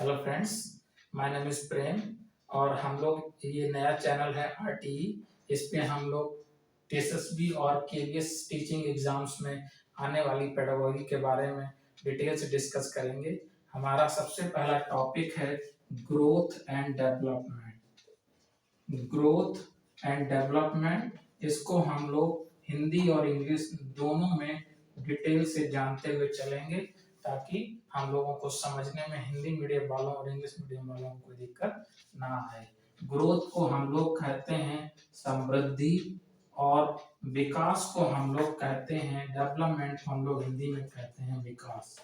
Hello friends, my name is Prem. और हम लोग ये नया चैनल है आरटीई। इस पे हम लोग एसएसबी और केवीएस टीचिंग एग्जाम्स में आने वाली पेडागोजी के बारे में डिटेल से डिस्कस करेंगे। हमारा सबसे पहला टॉपिक है growth and development. Growth and development, इसको हम लोग हिंदी और इंग्लिश दोनों में डिटेल से जानते हुए चलेंगे ताकि हम लोगों को समझने में हिंदी मीडियम वालों और इंग्लिश मीडियम वालों को कोई दिक्कत ना आए। ग्रोथ को हम लोग कहते हैं समृद्धि और विकास को हम लोग कहते हैं डेवलपमेंट को हम लोग हिंदी में कहते हैं विकास।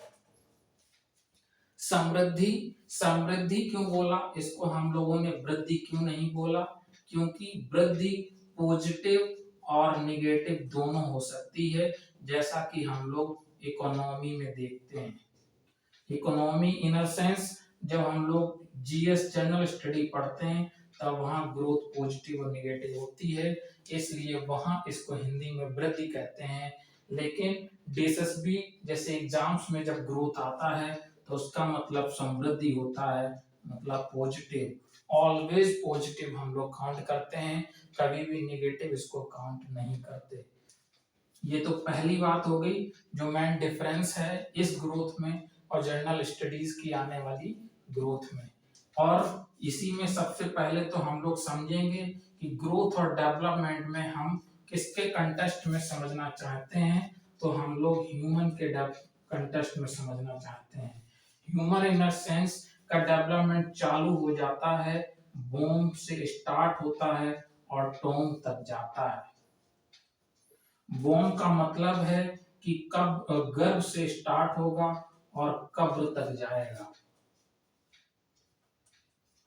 समृद्धि, समृद्धि क्यों बोला, इसको हम लोगों ने वृद्धि क्यों नहीं बोला? क्योंकि वृद्धि पॉजिटिव और निगेटिव दोनों हो सकती है, जैसा कि हम लोग इकोनॉमी में देखते हैं। इकोनॉमी इन अ सेंस, जब हम लोग जीएस जनरल स्टडी पढ़ते हैं तब वहाँ ग्रोथ पॉजिटिव और निगेटिव होती है, इसलिए वहाँ इसको हिंदी में वृद्धि कहते हैं। लेकिन डीएसएसबी जैसे एग्जाम्स में जब ग्रोथ आता है तो उसका मतलब समृद्धि होता है, मतलब पॉजिटिव। ऑलवेज पॉजिटिव हम लोग काउंट करते हैं, कभी भी निगेटिव इसको काउंट नहीं करते। ये तो पहली बात हो गई जो मेन डिफरेंस है इस ग्रोथ में और जनरल स्टडीज की आने वाली ग्रोथ में। और इसी में सबसे पहले तो हम लोग समझेंगे कि ग्रोथ और डेवलपमेंट में हम किसके कंटेस्ट में समझना चाहते हैं, तो हम लोग ह्यूमन के कंटेस्ट में समझना चाहते हैं। ह्यूमन इन सेंस का डेवलपमेंट चालू हो जाता है, बोम से स्टार्ट होता है और टोम तक जाता है। बोम का मतलब है कि कब गर्भ से स्टार्ट होगा और कब्र तक जाएगा।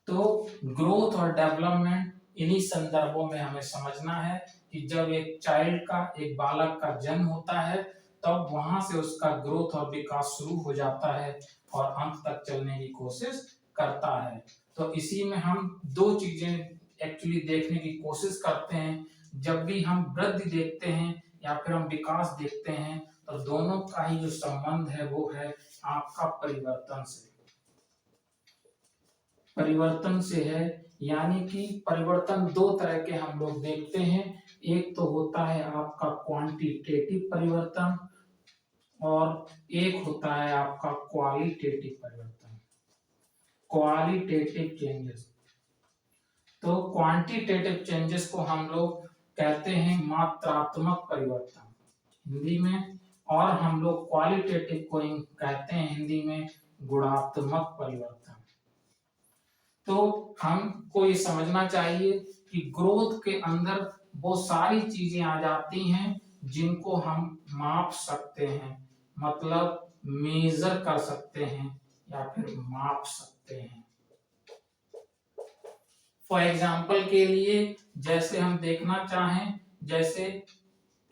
तो ग्रोथ और डेवलपमेंट इन्हीं संदर्भों में हमें समझना है कि जब एक चाइल्ड का, एक बालक का जन्म होता है तब वहां से उसका ग्रोथ और विकास शुरू हो जाता है और अंत तक चलने की कोशिश करता है। तो इसी में हम दो चीजें एक्चुअली देखने की कोशिश करते हैं। जब भी हम वृद्धि देखते हैं या फिर हम विकास देखते हैं तो दोनों का ही जो संबंध है वो है आपका परिवर्तन से। परिवर्तन से है, यानी कि परिवर्तन दो तरह के हम लोग देखते हैं। एक तो होता है आपका क्वांटिटेटिव परिवर्तन और एक होता है आपका क्वालिटेटिव परिवर्तन, क्वालिटेटिव चेंजेस। तो क्वांटिटेटिव चेंजेस को हम लोग कहते हैं मात्रात्मक परिवर्तन हिंदी में, और हम लोग क्वालिटेटिव को कहते हैं हिंदी में गुणात्मक परिवर्तन। तो हमको ये समझना चाहिए कि ग्रोथ के अंदर वो सारी चीजें आ जाती हैं जिनको हम माप सकते हैं, मतलब मेजर कर सकते हैं या फिर माप सकते हैं। फॉर एग्जाम्पल के लिए जैसे हम देखना चाहें, जैसे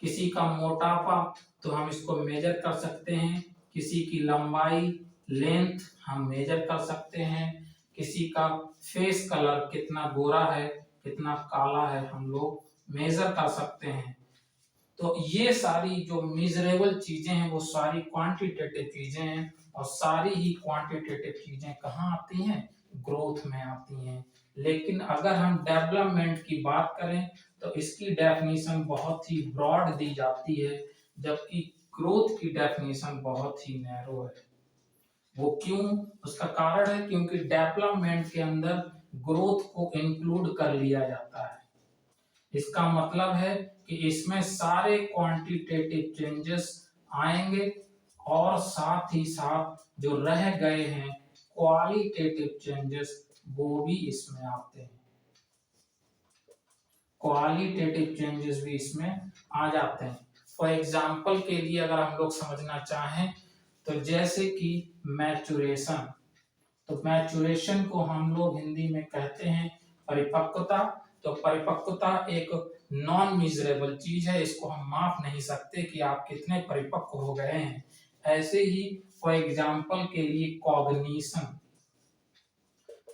किसी का मोटापा तो हम इसको मेजर कर सकते हैं, किसी की लंबाई लेंथ हम मेजर कर सकते हैं, किसी का फेस कलर कितना गोरा है कितना काला है हम लोग मेजर कर सकते हैं। तो ये सारी जो मेजरेबल चीजें हैं वो सारी क्वांटिटेटिव चीजें हैं, और सारी ही क्वांटिटेटिव चीजें कहाँ आती हैं? ग्रोथ में आती हैं। लेकिन अगर हम डेवलपमेंट की बात करें तो इसकी डेफिनेशन बहुत ही ब्रॉड दी जाती है, जबकि ग्रोथ की डेफिनेशन बहुत ही नैरो है। वो क्यों? उसका कारण है क्योंकि डेवलपमेंट के अंदर ग्रोथ को इंक्लूड कर लिया जाता है। इसका मतलब है कि इसमें सारे क्वांटिटेटिव चेंजेस आएंगे और साथ ही साथ जो रह गए हैं क्वालिटेटिव चेंजेस वो भी इसमें आते हैं। क्वालिटेटिव चेंजेस भी इसमें आ जाते हैं। फॉर एग्जाम्पल के लिए अगर हम लोग समझना चाहें तो जैसे कि मैचुरेशन, तो मैचुरेशन को हम लोग हिंदी में कहते हैं परिपक्वता। तो परिपक्वता एक नॉन मेजरेबल चीज है, इसको हम माप नहीं सकते कि आप कितने परिपक्व हो गए हैं। ऐसे ही फॉर एग्जाम्पल के लिए कॉग्निशन,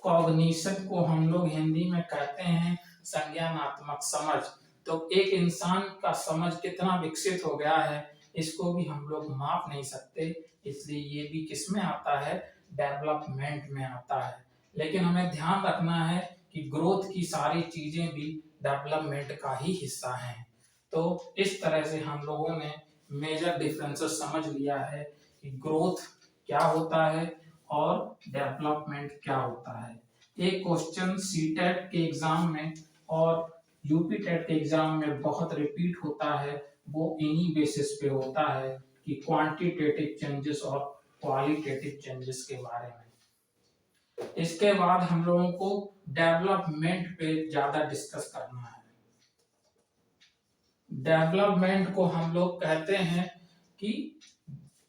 कॉग्निशन को हम लोग हिंदी में कहते हैं संज्ञानात्मक समझ। तो एक इंसान का समझ कितना विकसित हो गया है इसको भी हम लोग माप नहीं सकते, इसलिए ये भी किसमें आता है? डेवलपमेंट में आता है। लेकिन हमें ध्यान रखना है कि ग्रोथ की सारी चीजें भी डेवलपमेंट का ही हिस्सा हैं। तो इस तरह से हम लोगों ने मेजर डिफरेंसेस समझ लिया है कि ग्रोथ क्या होता है और डेवलपमेंट क्या होता है। एक क्वेश्चन सीटेट के एग्जाम में और यूपी टेट के एग्जाम में बहुत रिपीट होता है, वो इन्हीं बेसिस पे होता है कि क्वांटिटेटिव चेंजेस और क्वालिटेटिव चेंजेस के बारे में। इसके बाद हम लोगों को डेवलपमेंट पे ज्यादा डिस्कस करना है। डेवलपमेंट को हम लोग कहते हैं कि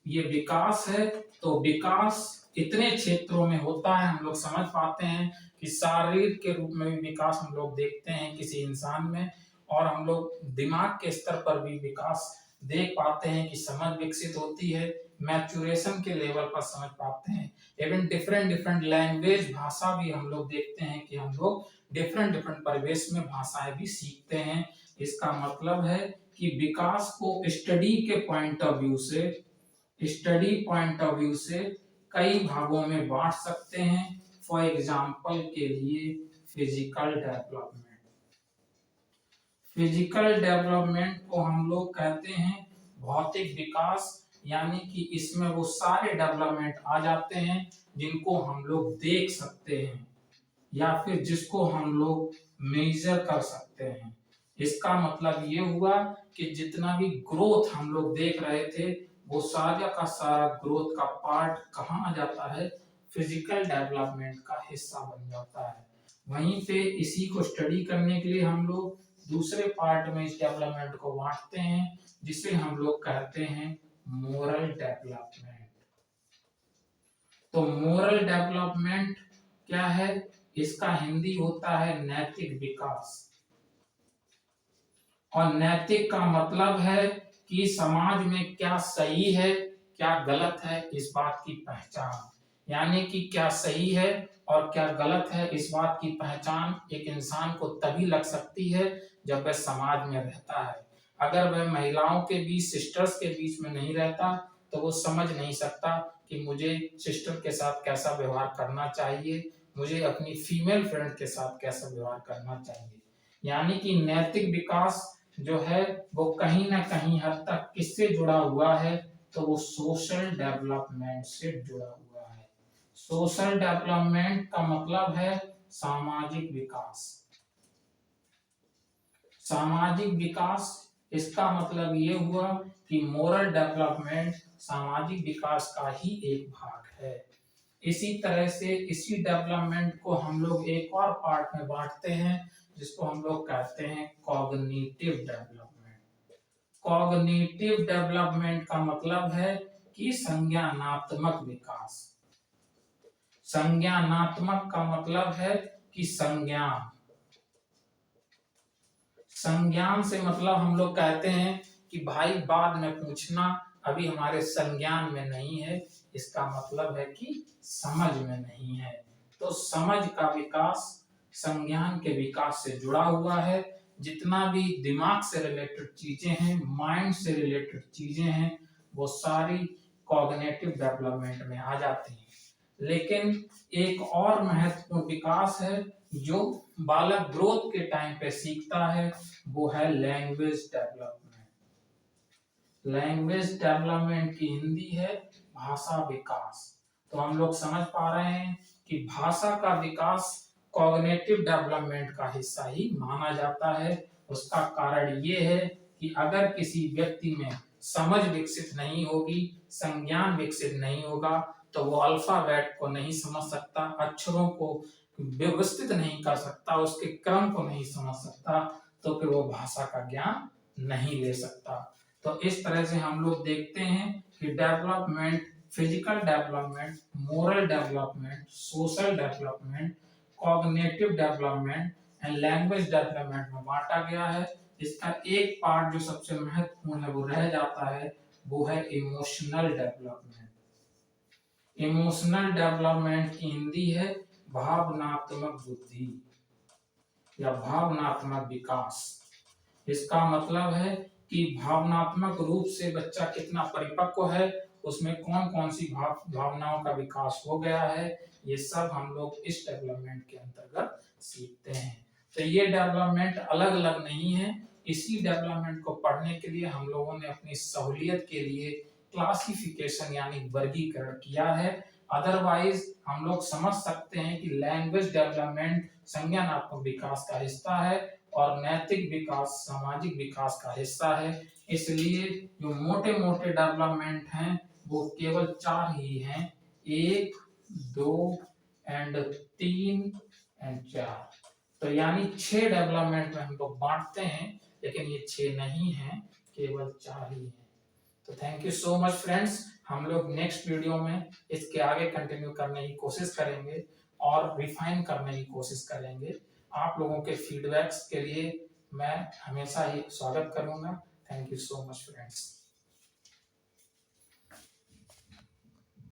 ये विकास है, तो विकास इतने क्षेत्रों में होता है, हम लोग समझ पाते हैं कि शारीरिक के रूप में भी विकास हम लोग देखते हैं किसी इंसान में, और हम लोग दिमाग के स्तर पर भी विकास देख पाते हैं कि समझ विकसित होती है, मैच्योरेशन के लेवल पर समझ पाते हैं। इवन डिफरेंट डिफरेंट लैंग्वेज भाषा भी हम लोग देखते हैं कि हम लोग डिफरेंट डिफरेंट परिवेश में भाषाएं भी सीखते हैं। इसका मतलब है कि विकास को स्टडी पॉइंट ऑफ व्यू से कई भागों में बांट सकते हैं। फॉर एग्जाम्पल के लिए फिजिकल डेवलपमेंट को हम लोग कहते हैं भौतिक विकास, यानी कि इसमें वो सारे डेवलपमेंट आ जाते हैं जिनको हम लोग देख सकते हैं या फिर जिसको हम लोग मेजर कर सकते हैं। इसका मतलब ये हुआ कि जितना भी ग्रोथ हम लोग देख रहे थे, वो सारा का सारा ग्रोथ का पार्ट कहाँ आ जाता है, फिजिकल डेवलपमेंट का हिस्सा बन जाता है। वहीं पे इसी को स्टडी करने के लिए हम लोग दूसरे पार्ट में इस डेवलपमेंट को बांटते हैं, जिसे हम लोग कहते हैं मोरल डेवलपमेंट। तो मोरल डेवलपमेंट क्या है, इसका हिंदी होता है नैतिक विकास। और नैतिक का मतलब है कि समाज में क्या सही है क्या गलत है, इस बात की पहचान। यानी कि क्या सही है और क्या गलत है, इस बात की पहचान एक इंसान को तभी लग सकती है जब वह समाज में रहता है। अगर वह महिलाओं के बीच, सिस्टर्स के बीच में नहीं रहता, तो वो समझ नहीं सकता कि मुझे सिस्टर के साथ कैसा व्यवहार करना चाहिए, मुझे अपनी फीमेल फ्रेंड के साथ कैसा व्यवहार करना चाहिए। यानी कि नैतिक विकास जो है वो कहीं ना कहीं हद तक किससे जुड़ा हुआ है, तो वो सोशल डेवलपमेंट से जुड़ा हुआ है। सोशल डेवलपमेंट का मतलब है सामाजिक विकास। सामाजिक विकास, इसका मतलब ये हुआ कि मोरल डेवलपमेंट सामाजिक विकास का ही एक भाग है। इसी तरह से इसी डेवलपमेंट को हम लोग एक और पार्ट में बांटते हैं, जिसको हम लोग कहते हैं कॉग्निटिव डेवलपमेंट। कॉग्निटिव डेवलपमेंट का मतलब है कि संज्ञानात्मक विकास। संज्ञानात्मक का मतलब है कि संज्ञान से मतलब हम लोग कहते हैं कि भाई बाद में पूछना, अभी हमारे संज्ञान में नहीं है। इसका मतलब है कि समझ में नहीं है। तो समझ का विकास संज्ञान के विकास से जुड़ा हुआ है। जितना भी दिमाग से रिलेटेड चीजें हैं, माइंड से रिलेटेड चीजें हैं, वो सारी कॉग्निटिव डेवलपमेंट में आ जाती हैं। लेकिन एक और महत्वपूर्ण विकास है जो बालक ग्रोथ के टाइम पे सीखता है, वो है लैंग्वेज डेवलपमेंट। लैंग्वेज डेवलपमेंट की हिंदी है भाषा विकास। तो हम लोग समझ पा रहे हैं कि भाषा का विकास कॉग्निटिव डेवलपमेंट का हिस्सा ही माना जाता है। उसका कारण ये है कि अगर किसी व्यक्ति में समझ विकसित नहीं होगी, संज्ञान विकसित नहीं होगा, तो वो अल्फाबेट को नहीं समझ सकता, अक्षरों को व्यवस्थित नहीं कर सकता, उसके क्रम को नहीं समझ सकता, तो फिर वो भाषा का ज्ञान नहीं ले सकता। तो इस तरह से हम लोग देखते हैं कि development, physical development, moral development, social development, cognitive development and language development में बांटा गया है। इसका एक पार्ट जो सबसे महत्वपूर्ण है वो रह जाता है, वो है इमोशनल डेवलपमेंट। इमोशनल डेवलपमेंट की हिंदी है भावनात्मक बुद्धि या भावनात्मक विकास। इसका मतलब है कि भावनात्मक रूप से बच्चा कितना परिपक्व है, उसमें कौन कौन सी भावनाओं का विकास हो गया है, ये सब हम लोग इस डेवलपमेंट के अंतर्गत सीखते हैं। तो ये डेवलपमेंट अलग अलग नहीं है, इसी डेवलपमेंट को पढ़ने के लिए हम लोगों ने अपनी सहूलियत के लिए क्लासिफिकेशन यानी वर्गीकरण किया है। अदरवाइज हम लोग समझ सकते हैं कि लैंग्वेज डेवलपमेंट संज्ञानात्मक विकास का हिस्सा है और नैतिक विकास सामाजिक विकास का हिस्सा है। इसलिए जो मोटे मोटे डेवलपमेंट हैं वो केवल 4 ही हैं, 1, 2 एंड 3 एंड 4। तो यानी 6 डेवलपमेंट में हम लोग बांटते हैं, लेकिन ये 6 नहीं है, केवल 4 ही है। तो thank you so much friends, हम लोग नेक्स्ट वीडियो में इसके आगे कंटिन्यू करने की कोशिश करेंगे और रिफाइन करने की कोशिश करेंगे। आप लोगों के फीडबैक्स के लिए मैं हमेशा ही स्वागत करूंगा। Thank you so much friends.